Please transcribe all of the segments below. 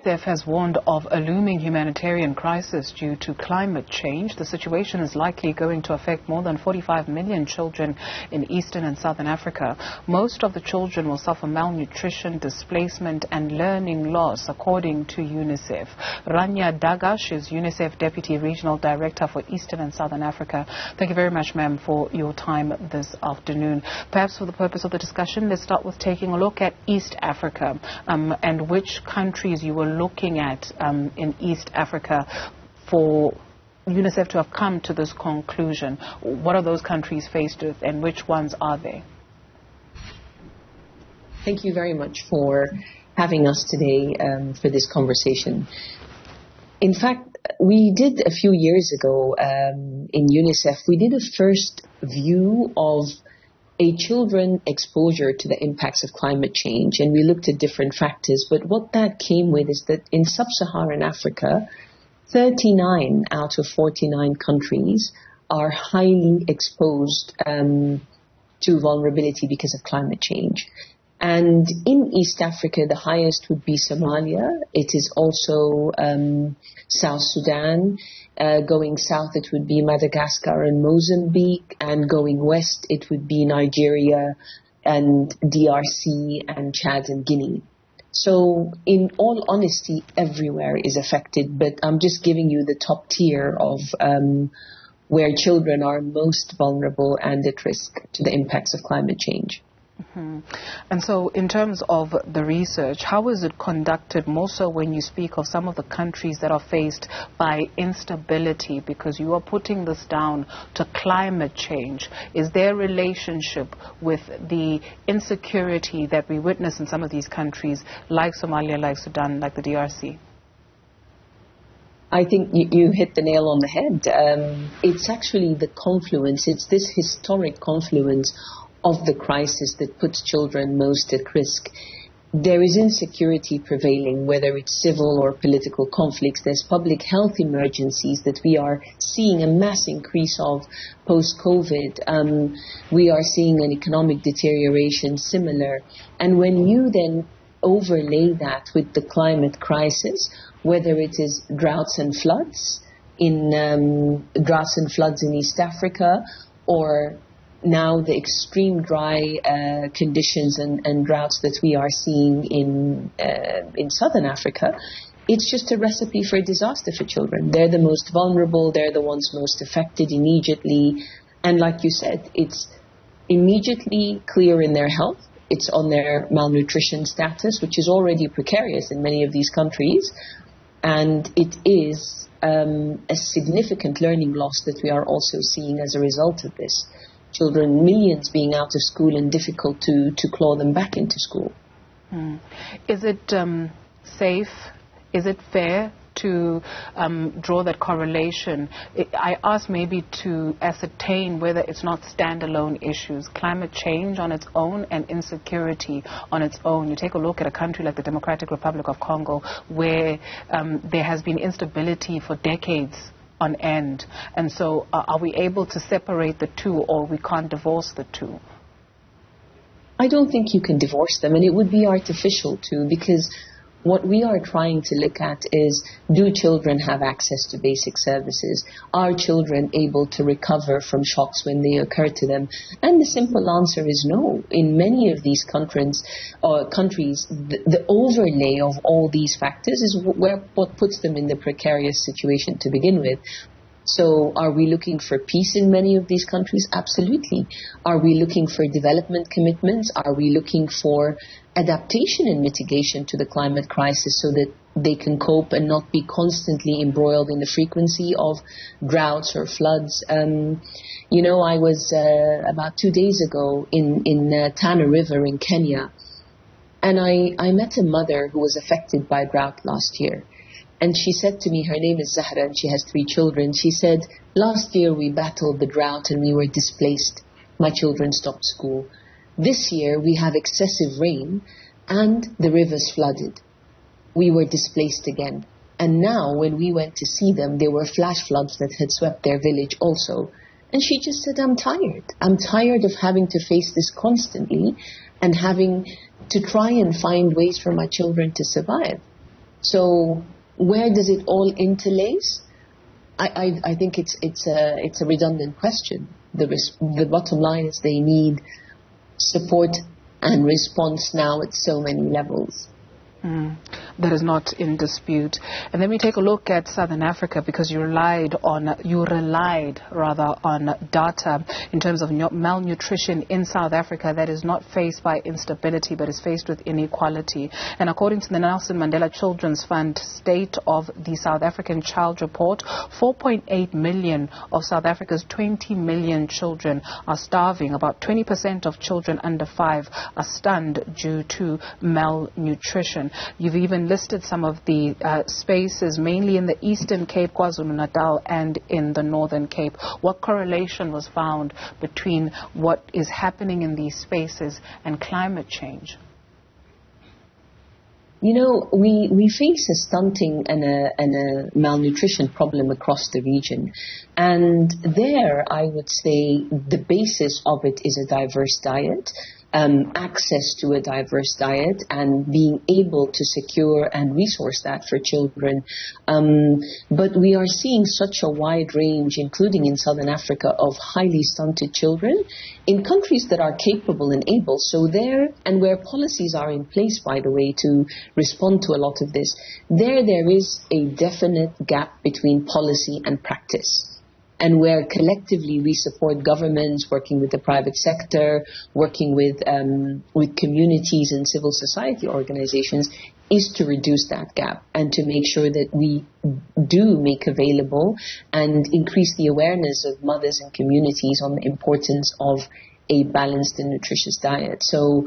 UNICEF has warned of a looming humanitarian crisis due to climate change. The situation is likely going to affect more than 45 million children in eastern and southern Africa. Most of the children will suffer malnutrition, displacement and learning loss, according to UNICEF. Rania Dagash is UNICEF Deputy Regional Director for Eastern and Southern Africa. Thank you very much, ma'am, for your time this afternoon. Perhaps for the purpose of the discussion, let's start with taking a look at East Africa and which countries you were looking at in East Africa for UNICEF to have come to this conclusion. What are those countries faced with and which ones are they? Thank you very much for having us today for this conversation. In fact, we did a few years ago in UNICEF, we did a first view of a children exposure to the impacts of climate change, and we looked at different factors. But what that came with is that in sub-Saharan Africa, 39 out of 49 countries are highly exposed to vulnerability because of climate change. And in East Africa, the highest would be Somalia. It is also South Sudan. Going south, it would be Madagascar and Mozambique. And going west, it would be Nigeria and DRC and Chad and Guinea. So in all honesty, everywhere is affected. But I'm just giving you the top tier of where children are most vulnerable and at risk to the impacts of climate change. And so in terms of the research, how is it conducted, more so when you speak of some of the countries that are faced by instability, because you are putting this down to climate change? Is there a relationship with the insecurity that we witness in some of these countries, like Somalia, like Sudan, like the DRC? I think you hit the nail on the head. It's actually the confluence, it's this historic confluence of the crisis that puts children most at risk. There is insecurity prevailing, whether it's civil or political conflicts. There's public health emergencies that we are seeing a mass increase of post-COVID. We are seeing an economic deterioration similar. And when you then overlay that with the climate crisis, whether it is droughts and floods in East Africa, or now the extreme dry conditions and droughts that we are seeing in southern Africa, it's just a recipe for disaster for children. They're the most vulnerable, they're the ones most affected immediately, and like you said, it's immediately clear in their health. It's on their malnutrition status, which is already precarious in many of these countries, and it is a significant learning loss that we are also seeing as a result of this. Children, millions being out of school and difficult to claw them back into school. Is it safe? Is it fair to draw that correlation? I ask maybe to ascertain whether it's not standalone issues, climate change on its own and insecurity on its own. You take a look at a country like the Democratic Republic of Congo, where there has been instability for decades on end. And so are we able to separate the two, or we can't divorce the two? I don't think you can divorce them, and it would be artificial too, because what we are trying to look at is, do children have access to basic services? Are children able to recover from shocks when they occur to them? And the simple answer is no. In many of these countries, the overlay of all these factors is what puts them in the precarious situation to begin with. So are we looking for peace in many of these countries? Absolutely. Are we looking for development commitments? Are we looking for adaptation and mitigation to the climate crisis so that they can cope and not be constantly embroiled in the frequency of droughts or floods? I was about 2 days ago in Tana River in Kenya, and I met a mother who was affected by drought last year. And she said to me, her name is Zahra, and she has 3 children. She said, last year we battled the drought and we were displaced. My children stopped school. This year we have excessive rain and the rivers flooded. We were displaced again. And now when we went to see them, there were flash floods that had swept their village also. And she just said, I'm tired. I'm tired of having to face this constantly and having to try and find ways for my children to survive. So where does it all interlace? I think it's a redundant question. The bottom line is they need support and response now at so many levels. That is not in dispute. And then we take a look at Southern Africa, because you relied on data in terms of malnutrition in South Africa that is not faced by instability but is faced with inequality. And according to the Nelson Mandela Children's Fund State of the South African Child Report, 4.8 million of South Africa's 20 million children are starving. About 20% of children under 5 are stunned due to malnutrition. You've even listed some of the spaces, mainly in the Eastern Cape, KwaZulu-Natal, and in the Northern Cape. What correlation was found between what is happening in these spaces and climate change? You know, we face a stunting and a malnutrition problem across the region. And there, I would say, the basis of it is a diverse diet. Access to a diverse diet and being able to secure and resource that for children. But we are seeing such a wide range, including in Southern Africa, of highly stunted children in countries that are capable and able. So there, and where policies are in place, by the way, to respond to a lot of this, there is a definite gap between policy and practice. And where collectively we support governments, working with the private sector, working with communities and civil society organizations, is to reduce that gap and to make sure that we do make available and increase the awareness of mothers and communities on the importance of a balanced and nutritious diet. So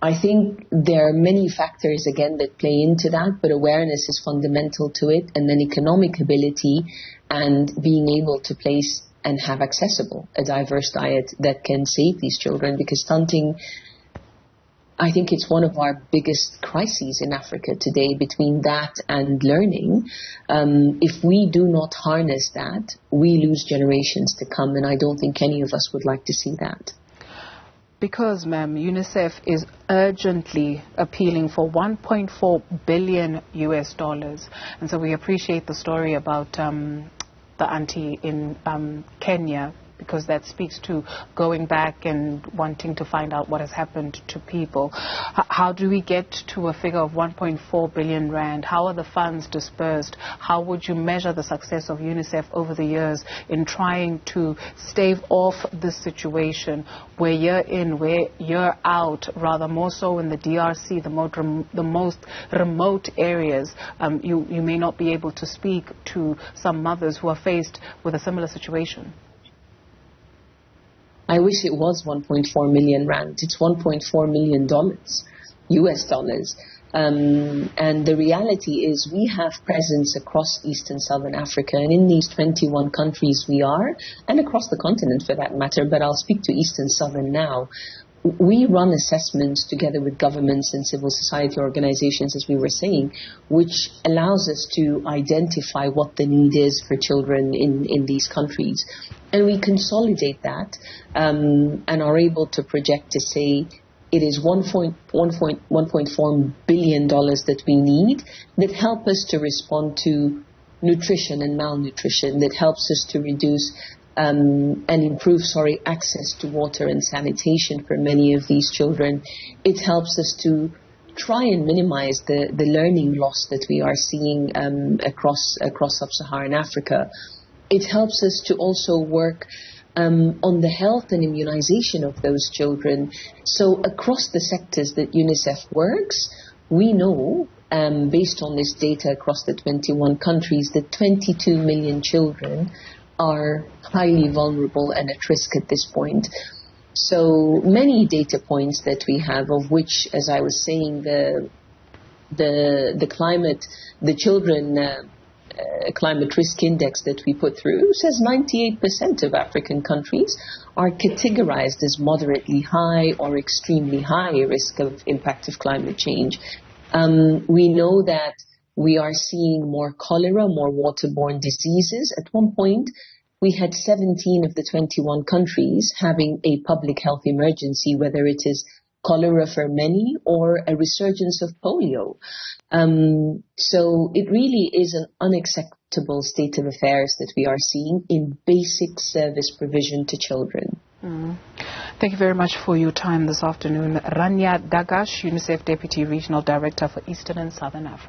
I think there are many factors, again, that play into that, but awareness is fundamental to it, and then economic ability and being able to place and have accessible a diverse diet that can save these children, because stunting, I think it's one of our biggest crises in Africa today, between that and learning. If we do not harness that, we lose generations to come, and I don't think any of us would like to see that. Because, ma'am, UNICEF is urgently appealing for $1.4 billion US. And so we appreciate the story about the auntie in Kenya, because that speaks to going back and wanting to find out what has happened to people. How do we get to a figure of 1.4 billion rand? How are the funds dispersed? How would you measure the success of UNICEF over the years in trying to stave off this situation where year in, where year out, rather more so in the DRC, the most remote areas, you may not be able to speak to some mothers who are faced with a similar situation? I wish it was 1.4 million rand. It's $1.4 million US dollars. And the reality is we have presence across East and Southern Africa, and in these 21 countries we are, and across the continent for that matter, but I'll speak to East and Southern now. We run assessments together with governments and civil society organizations, as we were saying, which allows us to identify what the need is for children in these countries. And we consolidate that and are able to project to say it is $1.4 billion that we need that help us to respond to nutrition and malnutrition, that helps us to reduce and improve, access to water and sanitation for many of these children. It helps us to try and minimize the learning loss that we are seeing across sub-Saharan Africa. It helps us to also work on the health and immunization of those children. So across the sectors that UNICEF works, we know, based on this data across the 21 countries, that 22 million children are highly vulnerable and at risk at this point. So many data points that we have, of which, as I was saying, the climate, the children climate risk index that we put through says 98% of African countries are categorized as moderately high or extremely high risk of impact of climate change. We know that we are seeing more cholera, more waterborne diseases. At one point, we had 17 of the 21 countries having a public health emergency, whether it is cholera for many, or a resurgence of polio. So it really is an unacceptable state of affairs that we are seeing in basic service provision to children. Thank you very much for your time this afternoon. Rania Dagash, UNICEF Deputy Regional Director for Eastern and Southern Africa.